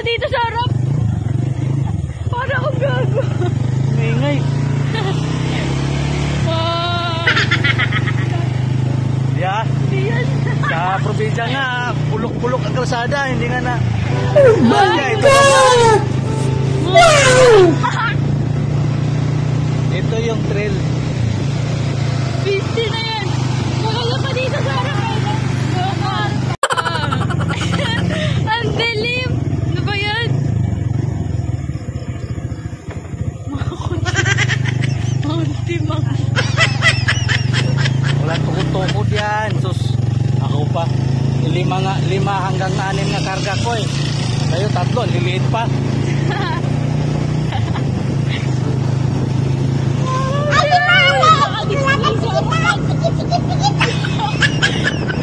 dito sa harap. Para akong gago. Ingay. Yan. Yan. Sa probinsya nga, pulok-pulok ang kalsada, hindi nga na. Oh my God! Ito yung trail. 50 na yan. Maganda pa dito sa harap. Ang dilim. Ano ba yan? Mountain mga. Wala tukod-tukod yan. Sus, ako pa. 5 hanggang 6 na karga ko eh. Kayo 3, liliit pa.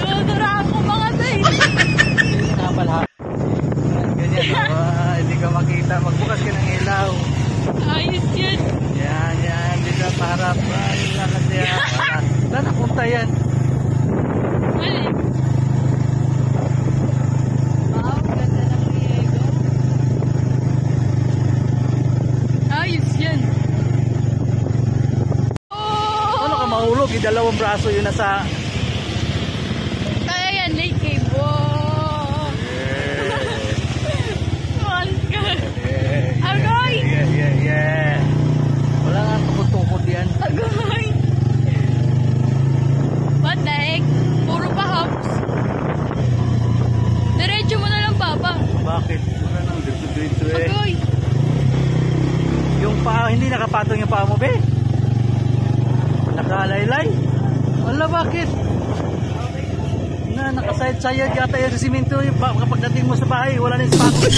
Dudura ako mga day. Ganyan, hindi ka makita. Magbukas ka ng ilaw. Ayos yun. Yan. Dito sa harap. Ayun lang kasi yan. Saan napunta yan? Ay. Wow, ganda ng Riego. Ayos yan. Ano ka mahulog? Dalawang braso yun nasa... Kaya yan, Lake Cave. Wow. Malas ka. Agoy! Yeah. Wala nga tukod-tukod yan. Agoy! What the heck? Puro pa hops. Diretso mo na lang, Papa. Bakit? Wala nang dito eh. Agoy! Yung paa, hindi nakapatong yung paa mo, be? Nakalaylay? Wala, bakit? Nakasayad-sayad yata yung simento. Kapag dating mo sa bahay, wala na yung sapatos.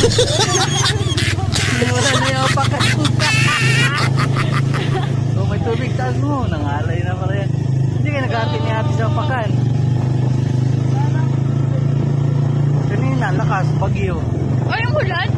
Wala na yung apakan. So may tubig taas mo, nangalay na pala yan. Hindi kayo nag-aati ni ate sa apakan. Kanina, lakas, bagyo. Ay, ang ulan?